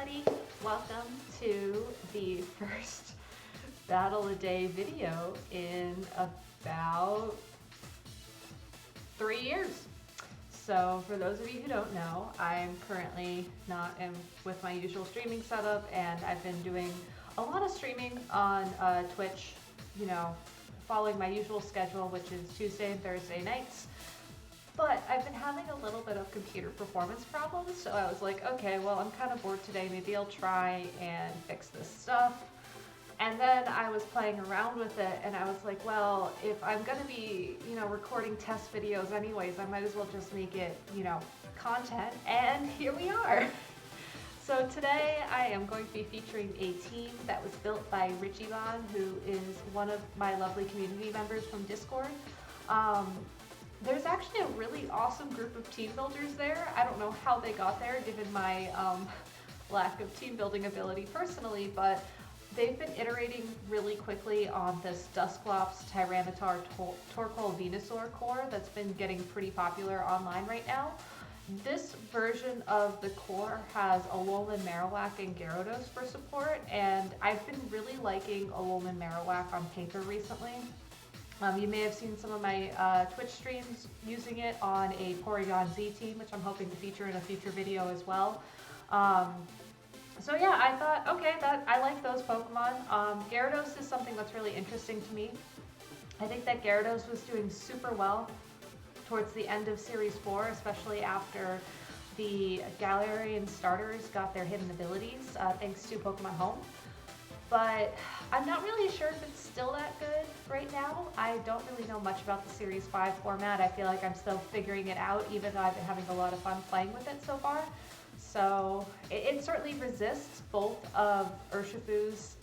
everybody, welcome to the first Battle a Day video in about 3 years. So for those of you who don't know, I'm currently not with my usual streaming setup, and I've been doing a lot of streaming on Twitch, following my usual schedule, which is Tuesday and Thursday nights. But I've been having a little bit of computer performance problems, so I was like, okay, well, I'm kind of bored today, maybe I'll try and fix this stuff. And then I was playing around with it, and I was like, well, if I'm gonna be, recording test videos anyways, I might as well just make it, content, and here we are. So today I am going to be featuring a team that was built by Richie Von, who is one of my lovely community members from Discord. There's actually a really awesome group of team builders there. I don't know how they got there, given my lack of team building ability personally, but they've been iterating really quickly on this Dusclops Tyranitar Torkoal Venusaur core that's been getting pretty popular online right now. This version of the core has Alolan Marowak and Gyarados for support, and I've been really liking Alolan Marowak on paper recently. You may have seen some of my Twitch streams using it on a Porygon Z team, which I'm hoping to feature in a future video as well. So yeah, I thought, okay, I like those Pokemon. Gyarados is something that's really interesting to me. I think that Gyarados was doing super well towards the end of Series 4, especially after the Galarian starters got their hidden abilities, thanks to Pokemon Home. But I'm not really sure if it's still that good right now. I don't really know much about the Series 5 format. I feel like I'm still figuring it out, even though I've been having a lot of fun playing with it so far. So it certainly resists both of Urshifu's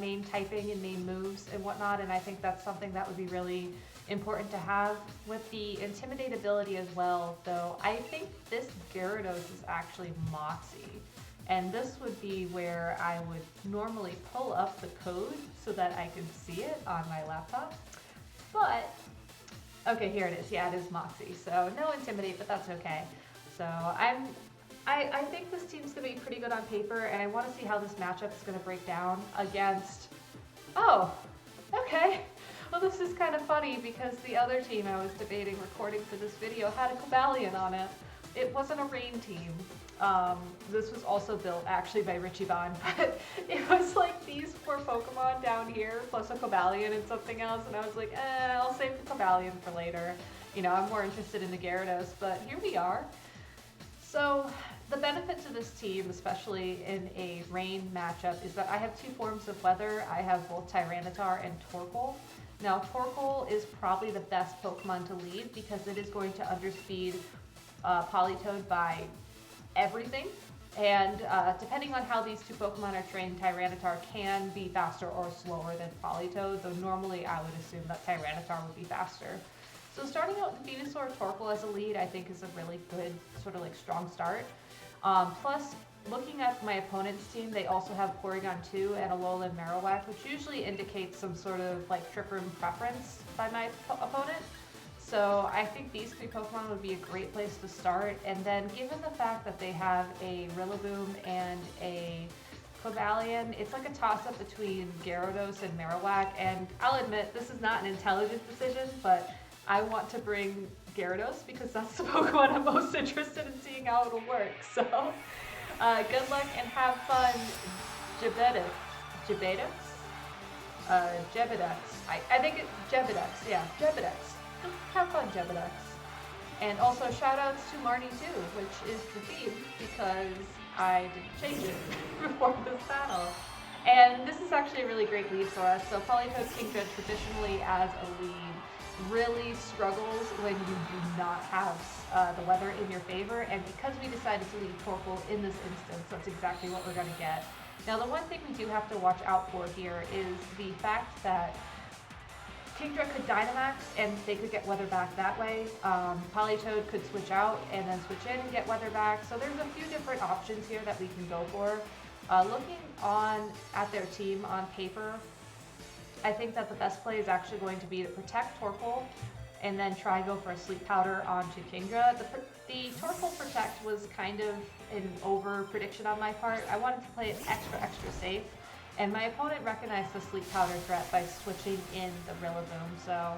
main typing and main moves and whatnot, and I think that's something that would be really important to have with the Intimidate ability as well, though I think this Gyarados is actually Moxie. And this would be where I would normally pull up the code so that I can see it on my laptop. But, okay, here it is. Yeah, it is Moxie. So no Intimidate, but that's okay. So I think this team's going to be pretty good on paper, and I want to see how this matchup is going to break down against... Oh, okay. Well, this is kind of funny because the other team I was debating recording for this video had a Cobalion on it. It wasn't a rain team. This was also built actually by Richie Von, but it was like these 4 Pokemon down here plus a Cobalion and something else, and I was like, I'll save the Cobalion for later. I'm more interested in the Gyarados, but here we are. So the benefit to this team, especially in a rain matchup, is that I have 2 forms of weather. I have both Tyranitar and Torkoal. Now, Torkoal is probably the best Pokemon to lead because it is going to underspeed Politoed by everything, and depending on how these 2 Pokemon are trained, Tyranitar can be faster or slower than Politoed, though normally I would assume that Tyranitar would be faster. So starting out with Venusaur Torkoal as a lead, I think is a really good sort of like strong start. Plus, looking at my opponent's team, they also have Porygon 2 and Alolan Marowak, which usually indicates some sort of like Trick Room preference by my opponent. So I think these 3 Pokemon would be a great place to start, and then given the fact that they have a Rillaboom and a Cobalion, it's like a toss-up between Gyarados and Marowak, and I'll admit this is not an intelligent decision, but I want to bring Gyarados because that's the Pokemon I'm most interested in seeing how it'll work. So good luck and have fun, Jebedex? Jebedex. I think it's Jebedex, yeah, Jebedex. Have fun, Jebedex. And also shout outs to Marnie too, which is the theme because I didn't change it before this battle. And this is actually a really great lead for us. So Politoed Kingdra traditionally as a lead really struggles when you do not have the weather in your favor, and because we decided to lead Torkoal in this instance, that's exactly what we're going to get. Now the one thing we do have to watch out for here is the fact that Kingdra could Dynamax and they could get weather back that way. Politoed could switch out and then switch in and get weather back. So there's a few different options here that we can go for. Looking at their team on paper, I think that the best play is actually going to be to protect Torkoal and then try go for a Sleep Powder onto Kingdra. The Torkoal Protect was kind of an over prediction on my part. I wanted to play it extra safe, and my opponent recognized the Sleep Powder threat by switching in the Rillaboom. So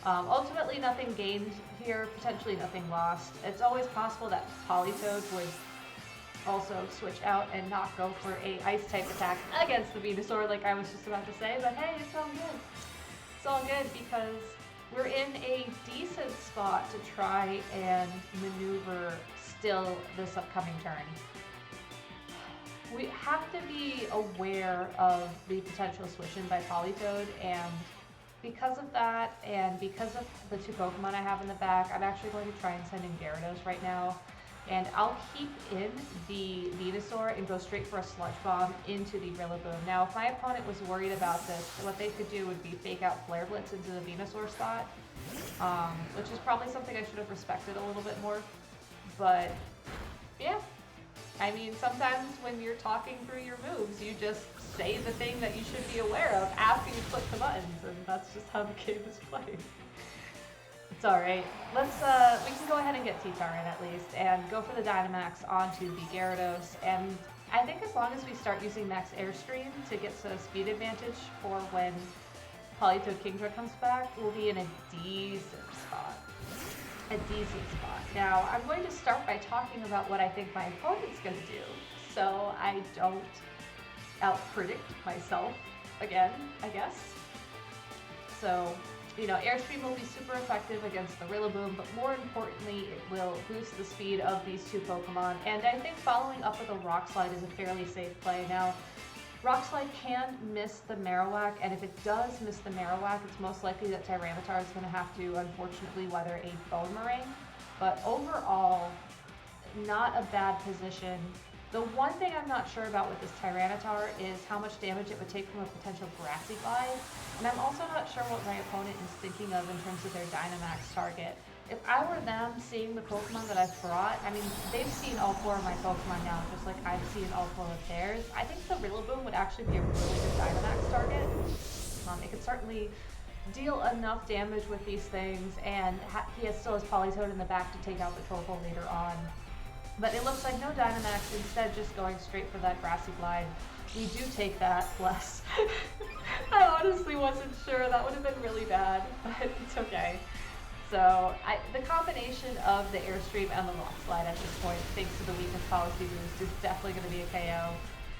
ultimately nothing gained here, potentially nothing lost. It's always possible that Politoed would also switch out and not go for a Ice type attack against the Venusaur like I was just about to say, but hey, it's all good. It's all good because we're in a decent spot to try and maneuver still this upcoming turn. We have to be aware of the potential switch in by Politoed, and because of that, and because of the two Pokemon I have in the back, I'm actually going to try and send in Gyarados right now. And I'll keep in the Venusaur and go straight for a Sludge Bomb into the Rillaboom. Now, if my opponent was worried about this, what they could do would be fake out Flare Blitz into the Venusaur spot, which is probably something I should have respected a little bit more. But, yeah. I mean, sometimes when you're talking through your moves, you just say the thing that you should be aware of after you click the buttons, and that's just how the game is played. It's alright. We can go ahead and get T-Tar in at least, and go for the Dynamax onto the Gyarados, and I think as long as we start using Max Airstream to get a speed advantage for when Politoed Kingdra comes back, we'll be in a decent spot. A decent spot. Now, I'm going to start by talking about what I think my opponent's going to do, so I don't out-predict myself again, I guess. So, you know, Airstream will be super effective against the Rillaboom, but more importantly, it will boost the speed of these two Pokemon, and I think following up with a Rock Slide is a fairly safe play. Now, Rock Slide can miss the Marowak, and if it does miss the Marowak, it's most likely that Tyranitar is going to have to, unfortunately, weather a Bone Meringue, but overall, not a bad position. The one thing I'm not sure about with this Tyranitar is how much damage it would take from a potential Grassy Glide, and I'm also not sure what my opponent is thinking of in terms of their Dynamax target. If I were them seeing the Pokemon that I've brought, I mean, they've seen all four of my Pokemon now, just like I've seen all four of theirs. I think the Rillaboom would actually be a really good Dynamax target. It could certainly deal enough damage with these things, and he still has Politoed in the back to take out the Torkoal later on. But it looks like no Dynamax, instead just going straight for that Grassy Glide. We do take that, bless. I honestly wasn't sure, that would have been really bad, but it's okay. So, the combination of the Airstream and the Rock Slide at this point, thanks to the Weakness Policy boost, is definitely going to be a KO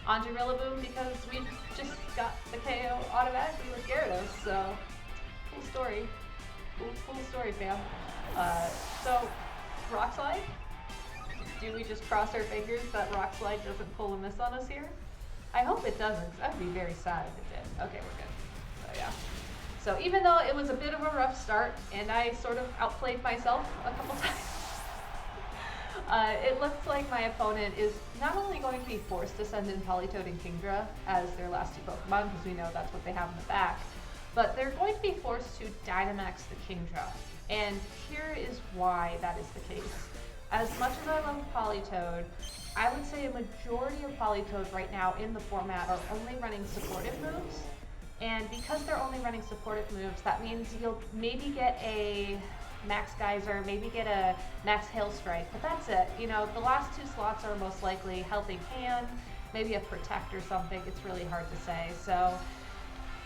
onto Rillaboom because we just got the KO automatically with Gyarados, so cool story. Cool story, fam. So, Rock Slide? Do we just cross our fingers that Rock Slide doesn't pull a miss on us here? I hope it doesn't, because I would be very sad if it did. Okay, we're good. So yeah. So even though it was a bit of a rough start, and I sort of outplayed myself a couple times, it looks like my opponent is not only going to be forced to send in Politoed and Kingdra as their last two Pokemon, because we know that's what they have in the back, but they're going to be forced to Dynamax the Kingdra. And here is why that is the case. As much as I love Politoed, I would say a majority of Politoed right now in the format are only running supportive moves. And because they're only running supportive moves, that means you'll maybe get a Max Geyser, maybe get a Max Hail Strike, but that's it. You know, the last two slots are most likely Helping Hand, maybe a Protect or something. It's really hard to say. So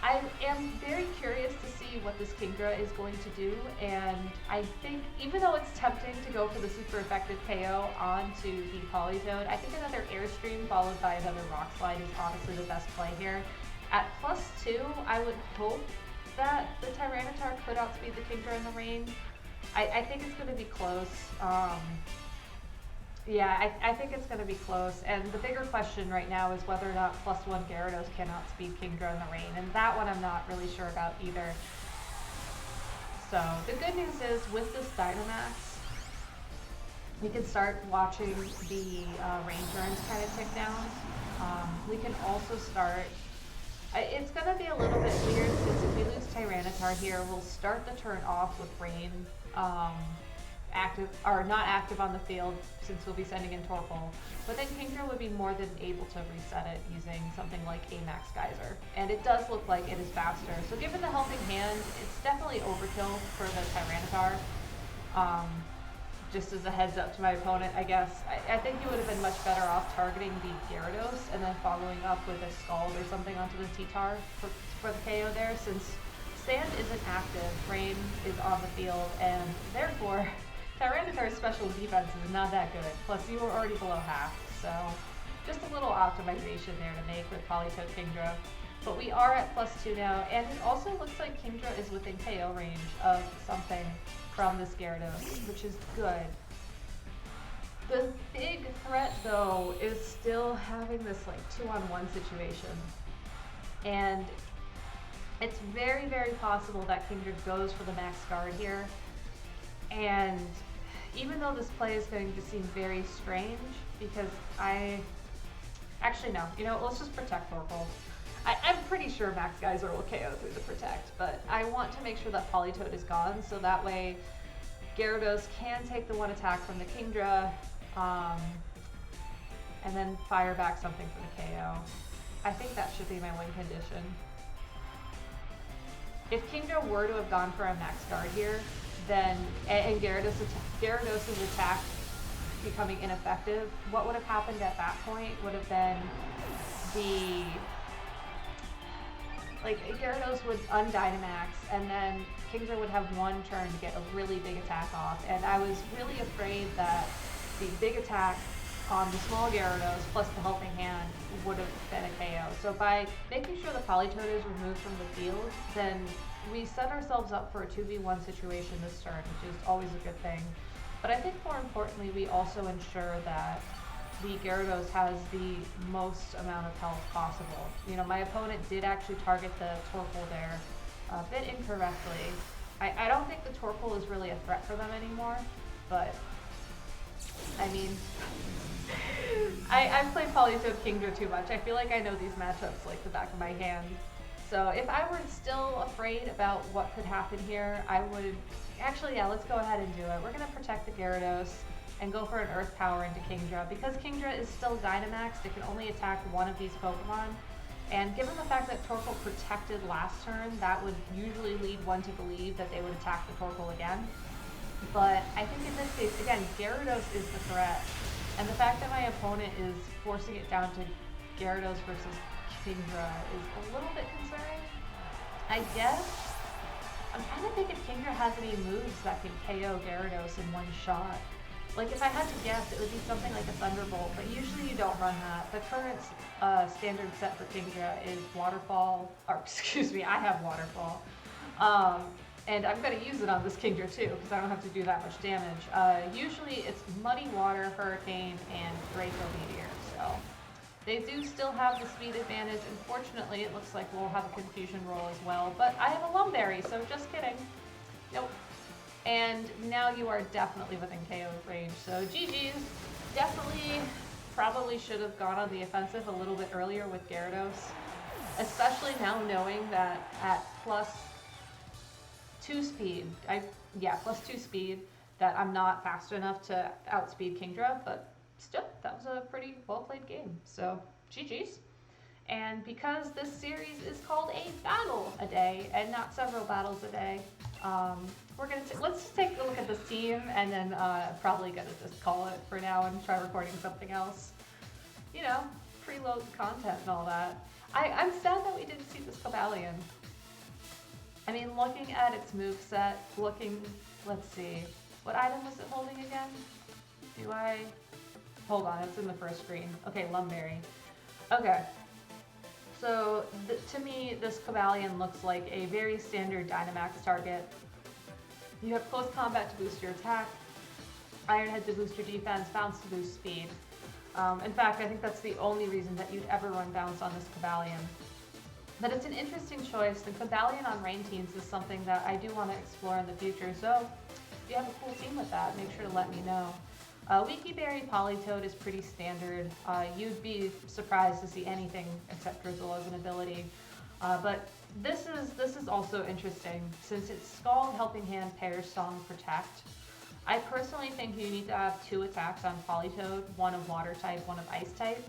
I am very curious to see what this Kingdra is going to do, and I think even though it's tempting to go for the super effective KO onto the Politoed, I think another Airstream followed by another Rock Slide is honestly the best play here. At +2, I would hope that the Tyranitar could outspeed the Kingdra in the rain. I think it's going to be close. Yeah, I think it's going to be close, and the bigger question right now is whether or not +1 Gyarados can outspeed Kingdra in the rain, and that one I'm not really sure about either. So, the good news is, with this Dynamax, we can start watching the rain turns kind of tick down. We can also start... It's going to be a little bit weird, because if we lose Tyranitar here, we'll start the turn off with rain. active or not active on the field since we'll be sending in Torkoal. But then Kingdra would be more than able to reset it using something like a Max Geyser. And it does look like it is faster. So given the helping hand, it's definitely overkill for the Tyranitar. Just as a heads up to my opponent, I guess. I think he would have been much better off targeting the Gyarados and then following up with a Scald or something onto the T-Tar for the KO there, since Sand isn't active, Rain is on the field, and therefore Tyranitar's special defense is not that good. Plus you were already below half, so just a little optimization there to make with Politoed Kingdra. But we are at +2 now, and it also looks like Kingdra is within KO range of something from this Gyarados, which is good. The big threat, though, is still having this like 2-on-1 situation. And it's very, very possible that Kingdra goes for the max guard here. And even though this play is going to seem very strange, because actually no, you know, let's just protect Torkoal. I'm pretty sure Max Geyser will KO through the Protect, but I want to make sure that Politoed is gone, so that way Gyarados can take the one attack from the Kingdra, and then fire back something for the KO. I think that should be my win condition. If Kingdra were to have gone for a Max Guard here, then, and Gyarados' attack becoming ineffective, what would have happened at that point would have been Gyarados would undynamax, and then Kingdra would have one turn to get a really big attack off, and I was really afraid that the big attack on the small Gyarados plus the helping hand would have been a KO. So by making sure the Politoed is removed from the field, then we set ourselves up for a 2v1 situation this turn, which is always a good thing. But I think more importantly, we also ensure that the Gyarados has the most amount of health possible. You know, my opponent did actually target the Torkoal there a bit incorrectly. I don't think the Torkoal is really a threat for them anymore, but I mean, I've played Politoed Kingdra too much. I feel like I know these matchups like the back of my hand. So if I were still afraid about what could happen here, I would, actually yeah, let's go ahead and do it. We're gonna protect the Gyarados and go for an Earth Power into Kingdra. Because Kingdra is still Dynamaxed, it can only attack one of these Pokemon. And given the fact that Torkoal protected last turn, that would usually lead one to believe that they would attack the Torkoal again. But I think in this case, again, Gyarados is the threat. And the fact that my opponent is forcing it down to Gyarados versus Kingdra is a little bit concerning. I guess I'm trying to think if Kingdra has any moves that can KO Gyarados in one shot. Like if I had to guess, it would be something like a Thunderbolt, but usually you don't run that. The current standard set for Kingdra is Waterfall, or excuse me, I have Waterfall. And I'm going to use it on this Kingdra too, because I don't have to do that much damage. Usually it's Muddy Water, Hurricane, and Draco Meteor, so they do still have the speed advantage. Unfortunately, it looks like we'll have a Confusion Roll as well, but I have a Lumberry, so just kidding. Nope. And now you are definitely within KO range, so GG's. Definitely probably should have gone on the offensive a little bit earlier with Gyarados, especially now knowing that at +2 speed, +2 speed, that I'm not fast enough to outspeed Kingdra, but still, that was a pretty well-played game, so GG's. And because this series is called a battle a day and not several battles a day, let's just take a look at this team, and then probably gonna just call it for now and try recording something else. You know, preload content and all that. I'm sad that we didn't see this Cobalion. I mean, looking at its moveset, let's see, what item was it holding again? Hold on, it's in the first screen. Okay, Lumberry. Okay. So, to me, this Cobalion looks like a very standard Dynamax target. You have Close Combat to boost your attack, Iron Head to boost your defense, Bounce to boost speed. In fact, I think that's the only reason that you'd ever run Bounce on this Cobalion. But it's an interesting choice, and Cobalion on Rain Teams is something that I do want to explore in the future, so if you have a cool team with that, make sure to let me know. Leaky Berry Politoed is pretty standard. You'd be surprised to see anything except Drizzle as an ability. But this is also interesting, since it's Scald, Helping Hand, pairs Song, Protect. I personally think you need to have 2 attacks on Politoed, one of water type, one of ice type.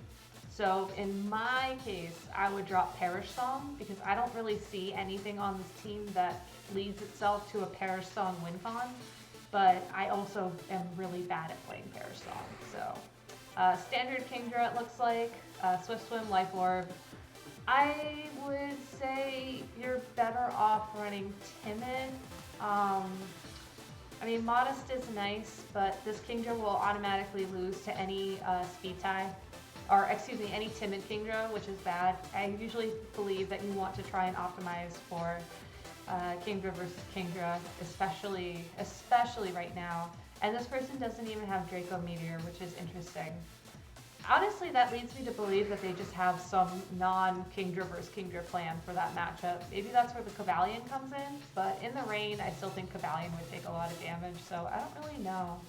So in my case, I would drop Perish Song because I don't really see anything on this team that leads itself to a Perish Song win con. But I also am really bad at playing Perish Song. So standard Kingdra it looks like, Swift Swim, Life Orb. I would say you're better off running Timid. I mean, Modest is nice, but this Kingdra will automatically lose to any speed tie, or excuse me, any Timid Kingdra, which is bad. I usually believe that you want to try and optimize for Kingdra versus Kingdra, especially right now. And this person doesn't even have Draco Meteor, which is interesting. Honestly, that leads me to believe that they just have some non-Kingdra versus Kingdra plan for that matchup. Maybe that's where the Cavalion comes in, but in the rain, I still think Cavalion would take a lot of damage, so I don't really know.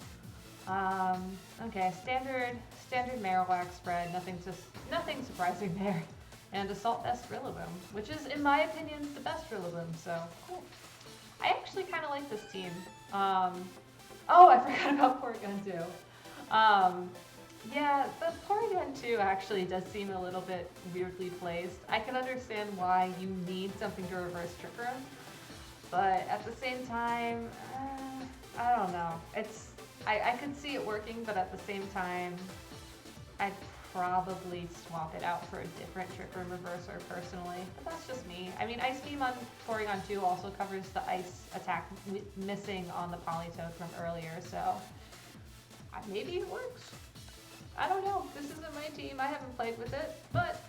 Okay, standard Marowak spread, nothing surprising there. And Assault Vest Rillaboom, which is, in my opinion, the best Rillaboom, so cool. I actually kind of like this team. Oh, I forgot about Porygon 2. Yeah, the Porygon 2 actually does seem a little bit weirdly placed. I can understand why you need something to reverse Trick Room, but at the same time, I don't know. I could see it working, but at the same time, I'd probably swap it out for a different Trick Room reverser personally, but that's just me. I mean, Ice Beam on Porygon 2 also covers the ice attack missing on the Politoed from earlier, so maybe it works. I don't know. This isn't my team. I haven't played with it, but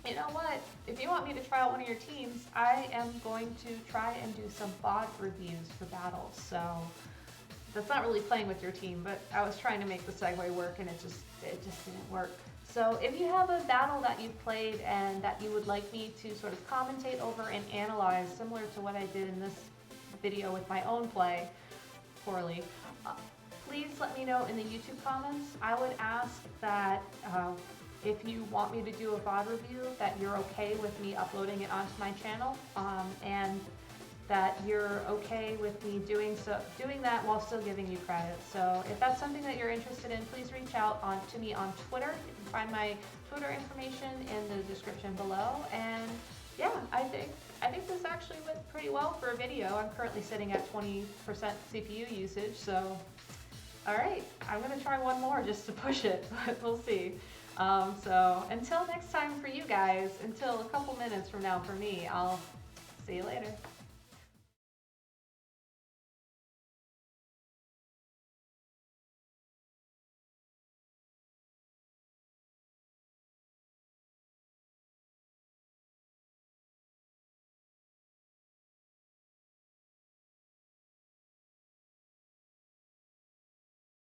you know what? If you want me to try out one of your teams, I am going to try and do some bot reviews for battles. So that's not really playing with your team, but I was trying to make the segue work and it just didn't work. So if you have a battle that you've played and that you would like me to sort of commentate over and analyze, similar to what I did in this video with my own play, poorly, please let me know in the YouTube comments. I would ask that if you want me to do a VOD review, that you're okay with me uploading it onto my channel, and that you're okay with me doing that while still giving you credit. So if that's something that you're interested in, please reach out to me on Twitter. You can find my Twitter information in the description below. And yeah, I think this actually went pretty well for a video. I'm currently sitting at 20% CPU usage, so all right, I'm gonna try one more just to push it, but we'll see. So until next time for you guys, until a couple minutes from now for me, I'll see you later.